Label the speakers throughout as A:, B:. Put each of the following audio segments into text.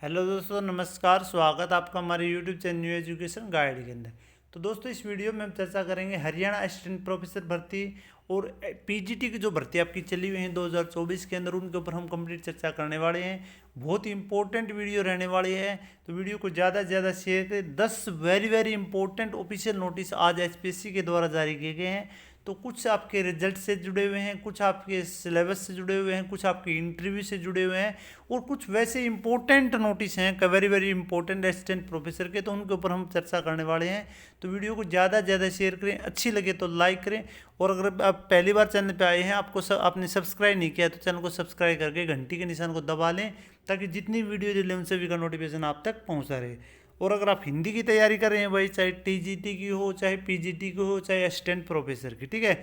A: Hello दोस्तों, नमस्कार। स्वागत आपका हमारे YouTube channel new education guide के अंदर। तो दोस्तों, इस वीडियो में हम चर्चा करेंगे हरियाणा असिस्टेंट प्रोफेसर भर्ती और पीजीटी की जो भर्ती आपकी चली हुई है 2024 के अंदर, उनके ऊपर हम कंप्लीट चर्चा करने वाले हैं। बहुत ही इंपॉर्टेंट वीडियो रहने वाली है, तो वीडियो को ज़्यादा से ज़्यादा शेयर करें। 10 very very important official notice आज एचपीएससी के द्वारा जारी किए गए हैं। तो कुछ आपके रिजल्ट से जुड़े हुए हैं, कुछ आपके सिलेबस से जुड़े हुए हैं, कुछ आपके इंटरव्यू से जुड़े हुए हैं, और कुछ वैसे इंपॉर्टेंट नोटिस हैं very very important assistant professor के, तो उनके ऊपर हम चर्चा करने वाले हैं। तो वीडियो को ज़्यादा से ज़्यादा शेयर करें, अच्छी लगे तो लाइक करें। और अगर आप पहली बार चैनल पे आए हैं, आपने सब्सक्राइब नहीं किया, तो चैनल को सब्सक्राइब करके घंटी के निशान को दबा लें, ताकि जितनी वीडियो जो लें सभी का नोटिफिकेशन आप तक पहुँचता रहे। और अगर आप हिंदी की तैयारी कर रहे हैं भाई, चाहे टीजीटी की हो, चाहे पीजीटी की हो, चाहे असिस्टेंट प्रोफेसर की, ठीक है,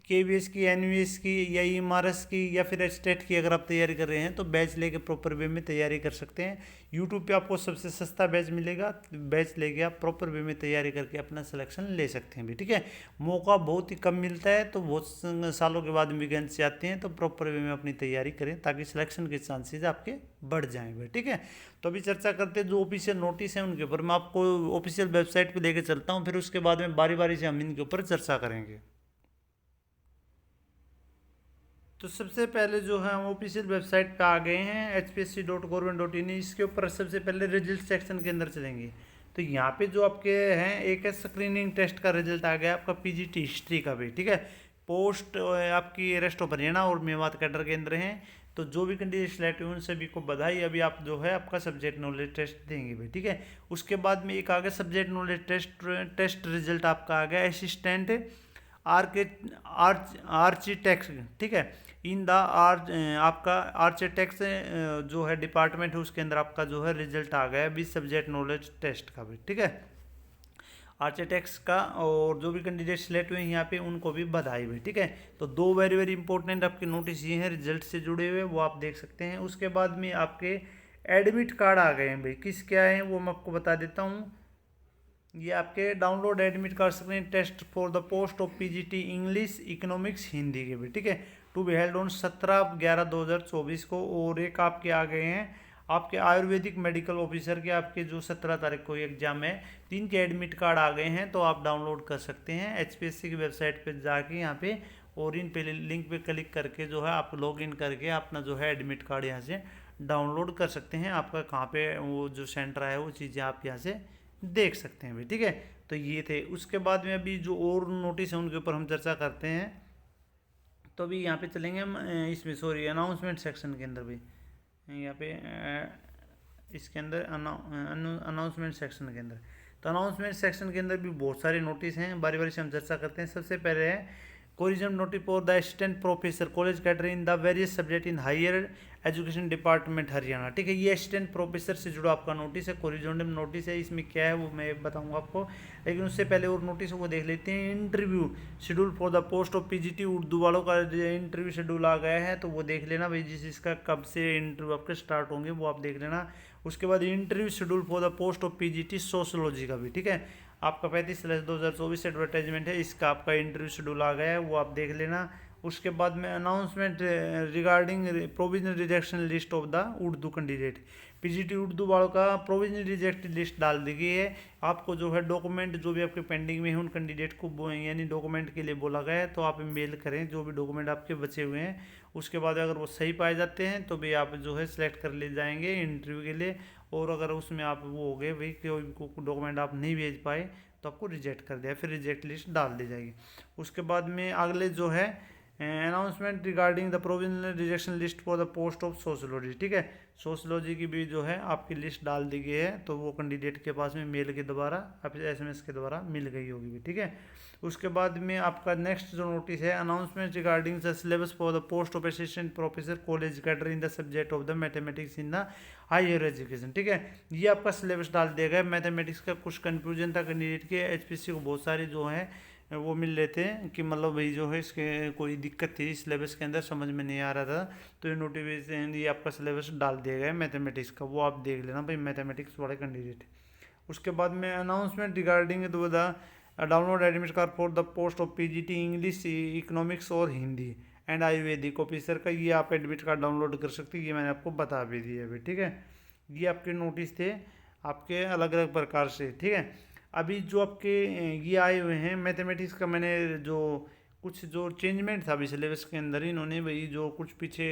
A: केवीएस की, एनवीएस की या ईएमआरएस की या फिर स्टेट की अगर आप तैयारी कर रहे हैं, तो बैच लेके प्रॉपर वे में तैयारी कर सकते हैं। यूट्यूब पे आपको सबसे सस्ता बैच मिलेगा, बैच लेके आप प्रॉपर वे में तैयारी करके अपना सिलेक्शन ले सकते हैं भी, ठीक है। मौका बहुत ही कम मिलता है, तो बहुत सालों के बाद वैकेंसी आती हैं, तो प्रॉपर वे में अपनी तैयारी करें, ताकि सिलेक्शन के चांसेज आपके बढ़ जाएँ भाई, ठीक है। तो अभी चर्चा करते हैं जो ऑफिशियल नोटिस है उनके ऊपर। मैं आपको ऑफिशियल वेबसाइट पर लेके चलता हूँ, फिर उसके बाद में बारी बारी से हम इनके ऊपर चर्चा करेंगे। तो सबसे पहले जो है हम ऑफिशियल वेबसाइट पे आ गए हैं, hpsc.government.in। इसके ऊपर सबसे पहले रिजल्ट सेक्शन के अंदर चलेंगे। तो यहाँ पे जो आपके हैं, एक है स्क्रीनिंग टेस्ट का रिजल्ट आ गया आपका पीजीटी हिस्ट्री का भी, ठीक है। पोस्ट आपकी रेस्ट ऑफ हरियाणा और मेवात कैडर के अंदर हैं। तो जो भी कैंडिडेट सिलेक्ट हुए उन सभी को बधाई। अभी आप जो है आपका सब्जेक्ट नॉलेज टेस्ट देंगे भाई, ठीक है। उसके बाद में एक आ गया सब्जेक्ट नॉलेज टेस्ट रिजल्ट आपका आ गया असिस्टेंट आर्के आर्चिटेक्ट, ठीक है। इन द आपका आर्चिटेक्ट जो है डिपार्टमेंट है, उसके अंदर आपका जो है रिजल्ट आ गया भी सब्जेक्ट नॉलेज टेस्ट का भी, ठीक है, आर्चिटेक्ट्स का। और जो भी कैंडिडेट सिलेक्ट हुए हैं यहाँ पे, उनको भी बधाई भी, ठीक है। तो दो वेरी वेरी इंपॉर्टेंट आपके नोटिस ये हैं रिजल्ट से जुड़े हुए, वो आप देख सकते हैं। उसके बाद में आपके एडमिट कार्ड आ गए हैं भाई, किस क्या है वो मैं आपको बता देता हूँ। ये आपके डाउनलोड एडमिट कर सकते हैं test for the post of PGT English economics Hindi के भी, ठीक है। टू बी हेल्ड ऑन 17/11/2024 को। और एक आपके आ गए हैं आपके आयुर्वेदिक मेडिकल ऑफिसर के, आपके जो 17 तारीख को एग्जाम है, तीन के एडमिट कार्ड आ गए हैं, तो आप डाउनलोड कर सकते हैं एचपीएससी की वेबसाइट पर जाके यहाँ पे, और इन पे लिंक पे क्लिक करके जो है आप लॉग इन करके अपना जो है एडमिट कार्ड यहाँ से डाउनलोड कर सकते हैं। आपका कहाँ पे वो जो सेंटर है वो चीज़ें आप यहाँ से देख सकते हैं भाई, ठीक है। तो ये थे। उसके बाद में अभी जो और नोटिस है उनके ऊपर हम चर्चा करते हैं। तो अभी यहाँ पे चलेंगे हम इसमें, सॉरी, अनाउंसमेंट सेक्शन के अंदर भी, यहाँ पे इसके अंदर अनाउंसमेंट सेक्शन के अंदर। तो अनाउंसमेंट सेक्शन के अंदर भी बहुत सारे नोटिस हैं, बारी बारी से हम चर्चा करते हैं। सबसे पहले है corrigendum notice for the assistant professor college cadre in the various subject in higher education department Haryana, ठीक है। ये असिस्टेंट प्रोफेसर से जुड़ा आपका नोटिस है, कोरिजोनल नोटिस है। इसमें क्या है वो मैं बताऊंगा आपको, लेकिन उससे पहले और नोटिस को देख लेते हैं। Interview schedule for the post of PGT Urdu वालों का इंटरव्यू शेड्यूल आ गया है, तो वो देख लेना भाई, जिसका कब से इंटरव्यू आपके स्टार्ट होंगे वो आप देख लेना। उसके बाद interview schedule for the post of PGT sociology का भी, ठीक है। आपका 35/2024 एडवर्टाइजमेंट है, इसका आपका इंटरव्यू शेड्यूल आ गया है, वो आप देख लेना। उसके बाद में announcement regarding provisional rejection list of the Urdu candidate, PGT Urdu वालों का प्रोविजनल रिजेक्ट लिस्ट डाल दी गई है। आपको जो है डॉक्यूमेंट जो भी आपके पेंडिंग में है उन कैंडिडेट को यानी डॉक्यूमेंट के लिए बोला गया है, तो आप मेल करें जो भी डॉक्यूमेंट आपके बचे हुए हैं। उसके बाद अगर वो सही पाए जाते हैं तो भी आप जो है सिलेक्ट कर ले जाएंगे इंटरव्यू के लिए। और अगर उसमें आप वो हो गए भाई कोई डॉक्यूमेंट आप नहीं भेज पाए, तो आपको रिजेक्ट कर दिया, फिर रिजेक्ट लिस्ट डाल दी जाएगी। उसके बाद में अगले जो है announcement regarding the provisional rejection list for the post of sociology, ठीक है। सोशोलॉजी की भी जो है आपकी लिस्ट डाल दी गई है, तो वो कैंडिडेट के पास में मेल के द्वारा या फिर एसएमएस के द्वारा मिल गई होगी भी, ठीक है। उसके बाद में आपका नेक्स्ट जो नोटिस है announcement regarding the syllabus for the post of assistant professor college cadre in the subject of the mathematics in the higher education, ठीक है। ये आपका सिलेबस डाल दिया गया। मैथमेटिक्स का कुछ कन्फ्यूजन था कैंडिडेट के, एचपीएससी को बहुत सारे जो है वो मिल रहे थे कि मतलब भाई जो है इसके कोई दिक्कत थी सिलेबस के अंदर, समझ में नहीं आ रहा था, तो ये नोटिफिकेशन ये आपका सिलेबस डाल दिया गया है मैथमेटिक्स का, वो आप देख लेना भाई मैथमेटिक्स वाले कैंडिडेट। उसके बाद में announcement regarding the download admit card for the post of PGT English economics और हिंदी एंड आयुर्वेदिक ऑफिसर का, ये आप एडमिट कार्ड डाउनलोड कर सकते हैं, ये मैंने आपको बता भी दिया है, ठीक है। ये आपके नोटिस थे आपके अलग अलग प्रकार से, ठीक है। अभी जो आपके ये आए हुए हैं मैथमेटिक्स का, मैंने जो कुछ जो चेंजमेंट था अभी सिलेबस के अंदर, इन्होंने भाई जो कुछ पीछे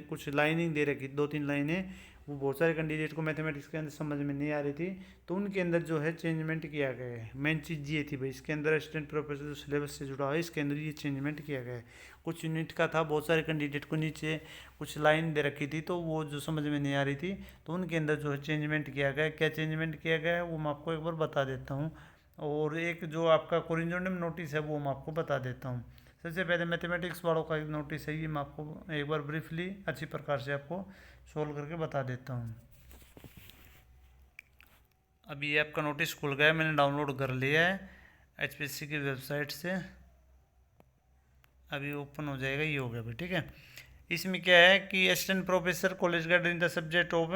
A: कुछ लाइनिंग दे रखी 2-3 लाइनें, वो बहुत सारे कैंडिडेट को मैथमेटिक्स के अंदर समझ में नहीं आ रही थी, तो उनके अंदर जो है चेंजमेंट किया गया है। मेन चीज़ ये थी भाई, इसके अंदर असिस्टेंट प्रोफेसर जो सिलेबस से जुड़ा है इसके अंदर ये चेंजमेंट किया गया है। कुछ यूनिट का था, बहुत सारे कैंडिडेट को नीचे कुछ लाइन दे रखी थी तो वो जो समझ में नहीं आ रही थी, तो उनके अंदर जो है चेंजमेंट किया गया है। क्या चेंजमेंट किया गया है वो मैं आपको एक बार बता देता हूँ, और एक जो आपका कोरिंजोनम नोटिस है वो मैं आपको बता देता हूँ। सबसे पहले मैथमेटिक्स वालों का एक नोटिस है, ये मैं आपको एक बार ब्रीफली अच्छी प्रकार से आपको सोल्व करके बता देता हूँ। अभी ये आपका नोटिस खुल गया है, मैंने डाउनलोड कर लिया है एचपीएससी की वेबसाइट से। अभी ओपन हो जाएगा, ये हो गया भाई, ठीक है। इसमें क्या है कि assistant professor college guard in the subject of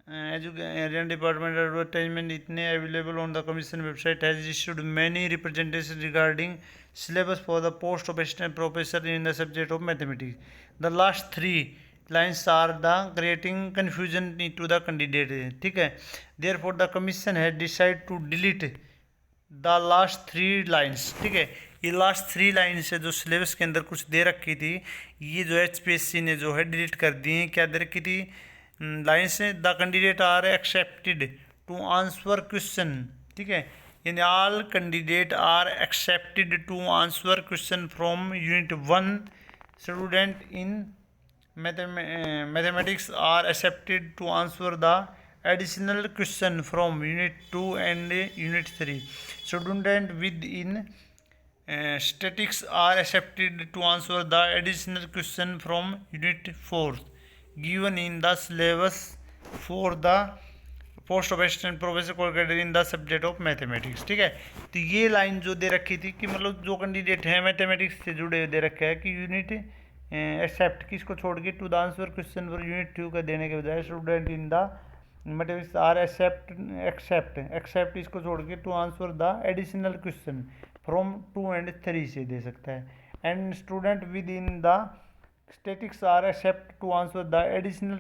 A: education department advertisement इतने available on the commission website has issued many representation regarding syllabus for the post of assistant professor in the subject of mathematics. The last 3 lines are the creating confusion to the candidate, ठीक है। therefore the commission has decided to delete the last 3 lines, ठीक है। ये last 3 lines है जो syllabus के अंदर कुछ दे रखी थी, ये जो एचपीएससी ने जो है डिलीट कर दी है। क्या दे रखी थी lines? The candidate are accepted to answer question, ठीक है। यानी all candidate are accepted to answer question from unit 1 student in mathematics are accepted to answer the additional question from unit 2 and unit 3. Student within statistics are accepted to answer the additional question from unit 4 given in the syllabus for the post of assistant professor coordinator in the subject of mathematics, ठीक है। तो ये line जो दे रखी थी कि मतलब जो कैंडिडेट हैं मैथमेटिक्स से जुड़े दे रखा है कि यूनिट एक्सेप्ट किसको छोड़ के to the answer question for unit 2 का देने के बजाय student in the mathematics are accept इसको छोड़ के to answer the additional question from 2 and 3 से दे सकता है। And student with in the statistics are accept to answer the additional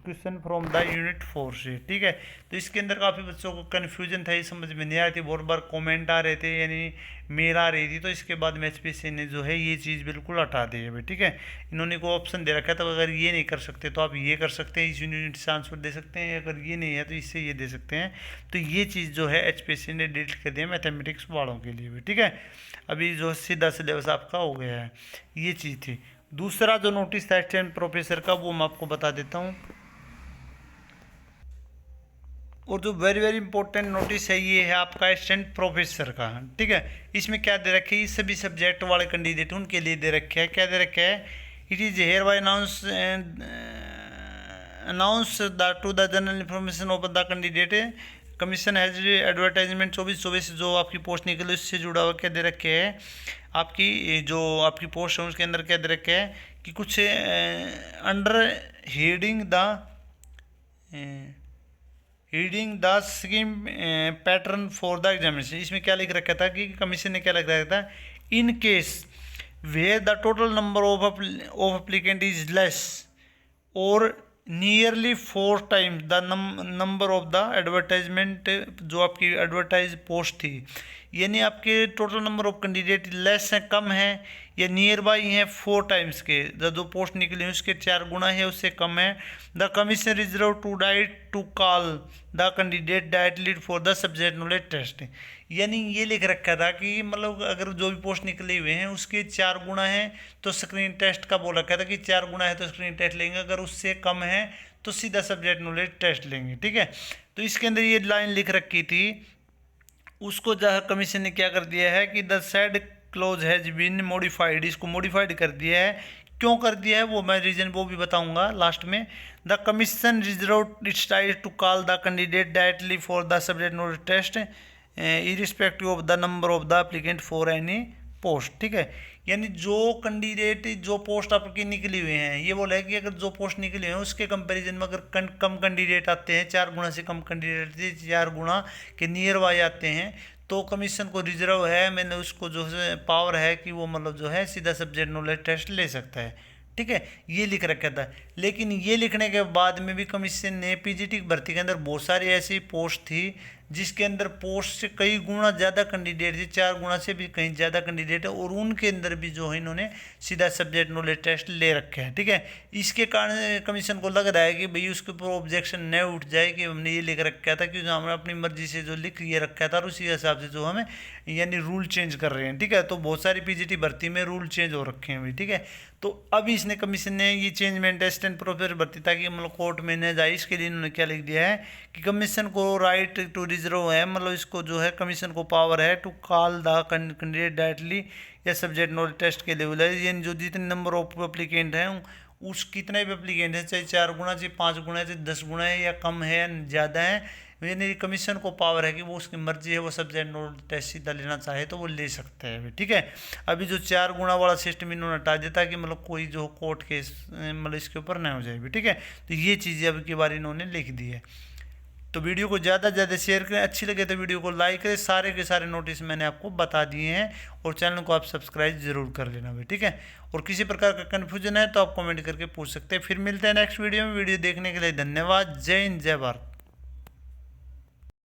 A: question from the unit 4 से, ठीक है। तो इसके अंदर काफ़ी बच्चों को कन्फ्यूजन था, ये समझ में नहीं आ रही थी, बहुत बार कमेंट आ रहे थे, यानी मेल आ रही थी। तो इसके बाद में एचपीएससी ने जो है ये चीज़ बिल्कुल हटा दी है भाई, ठीक है। इन्होंने को ऑप्शन दे रखा है, तो अगर ये नहीं कर सकते तो आप ये कर सकते हैं, इस यूनिट से आंसर दे सकते हैं, अगर ये नहीं है तो इससे ये दे सकते हैं। तो ये चीज़ जो है एचपीएससी ने डिलीट कर दी है मैथमेटिक्स वालों के लिए भी, ठीक है। अभी जो सीधा सिलेबस आपका हो गया है, ये चीज़ थी। दूसरा जो नोटिस था असिस्टेंट प्रोफेसर का, वो मैं आपको बता देता हूँ। और जो वेरी वेरी इंपॉर्टेंट नोटिस है ये है आपका असिस्टेंट प्रोफेसर का, ठीक है। इसमें क्या दे रखे है, सभी सब्जेक्ट वाले कैंडिडेट उनके लिए दे रखे है। क्या दे रखे है? It is hereby announce the to the general information of the candidate commission has advertisement 24/24 जो आपकी पोस्ट निकली उससे जुड़ा हुआ क्या दे रखे है, आपकी जो आपकी पोस्ट है उसके अंदर क्या दे रखे है कि कुछ under reading the scheme pattern for the examination. इसमें क्या लिख रखा था कि कमीशन ने क्या लिख रखा था, in case where the total number of applicant is less और nearly 4 times the number of the advertisement, जो आपकी एडवर्टाइज पोस्ट थी, यानी आपके total number of candidate less हैं, कम है, या नियर बाई हैं 4 times के, जो पोस्ट निकली है उसके 4 गुना है, उससे कम है। The commission reserve to right to call the candidate directly for the subject knowledge test. यानी ये लिख रखा था कि मतलब अगर जो भी पोस्ट निकले हुए हैं उसके 4 गुना है तो स्क्रीन टेस्ट का बोल रखा था कि 4 गुना है तो स्क्रीन टेस्ट लेंगे, अगर उससे कम है तो सीधा सब्जेक्ट नॉलेज टेस्ट लेंगे, ठीक है। तो इसके अंदर ये लाइन लिख रखी थी, उसको जहाँ कमीशन ने क्या कर दिया है कि the said clause has been modified, इसको मॉडिफाइड कर दिया है। क्यों कर दिया है वो मैं रीजन वो भी बताऊंगा लास्ट में। The commission reserve its right to call the candidate directly for the subject knowledge test irrespective of the number of the applicant for any post, ठीक है। यानी जो कैंडिडेट जो पोस्ट आपकी निकली हुई हैं, ये बोला है कि अगर जो पोस्ट निकली हुई हैं उसके कंपैरिजन में अगर कम कैंडिडेट आते हैं, 4 गुना से कम कैंडिडेट 4 गुना के नियर बाय आते हैं, तो कमीशन को रिजर्व है, मैंने उसको जो है पावर है कि वो मतलब जो है सीधा सब्जेक्ट नॉलेज टेस्ट ले सकता है, ठीक है, ये लिख रखा था। लेकिन ये लिखने के बाद में भी कमीशन ने पीजीटी भर्ती के अंदर बहुत सारी ऐसी पोस्ट थी जिसके अंदर पोस्ट से कई गुना ज़्यादा कैंडिडेट थे, 4 गुना से भी कहीं ज़्यादा कैंडिडेट है, और उनके अंदर भी जो है इन्होंने सीधा सब्जेक्ट नॉलेज टेस्ट ले रखे हैं। ठीक है, इसके कारण कमीशन को लग रहा है कि भाई उसके ऊपर ऑब्जेक्शन न उठ जाए कि हमने ये लिख रखा था, क्योंकि हमने अपनी मर्जी से जो लिख ये रखा था और उसी हिसाब से जो हमें यानी रूल चेंज कर रहे हैं। ठीक है, तो बहुत सारी पीजीटी भर्ती में रूल चेंज हो रखे हैं। ठीक है, तो अभी इसने कमीशन ने ये चेंजमेंट असिस्टेंट प्रोफेसर भर्ती ताकि मतलब कोर्ट में न जाए, इसके लिए इन्होंने क्या लिख दिया है कि कमीशन को राइट टू रिजर्व है, मतलब इसको जो है कमीशन को पावर है to call the candidate directly या सब्जेक्ट नॉलेज टेस्ट के लेवल है, यानी जो जितने नंबर ऑफ एप्लीकेंट हैं उस कितने भी एप्लीकेंट हैं, चाहे 4 गुना, चाहे 5 गुना है, चाहे 10 गुना है, या कम है या ज़्यादा है, यानी कमीशन को पावर है कि वो उसकी मर्जी है, वो सब्जेक्ट नॉलेज टेस्ट सीधा लेना चाहे तो वो ले सकते हैं। ठीक है, अभी जो 4 गुना वाला सिस्टम इन्होंने हटा देता कि मतलब कोई जो कोर्ट केस मतलब इसके ऊपर नहीं हो जाए। ठीक है, तो ये चीज़ें अब की बार इन्होंने लिख दी है। तो वीडियो को ज़्यादा से ज़्यादा शेयर करें, अच्छी लगे तो वीडियो को लाइक करें। सारे के सारे नोटिस मैंने आपको बता दिए हैं, और चैनल को आप सब्सक्राइब जरूर कर लेना भाई। ठीक है, और किसी प्रकार का कन्फ्यूजन है तो आप कमेंट करके पूछ सकते हैं। फिर मिलते हैं नेक्स्ट वीडियो में। वीडियो देखने के लिए धन्यवाद। जय हिंद, जय भारत।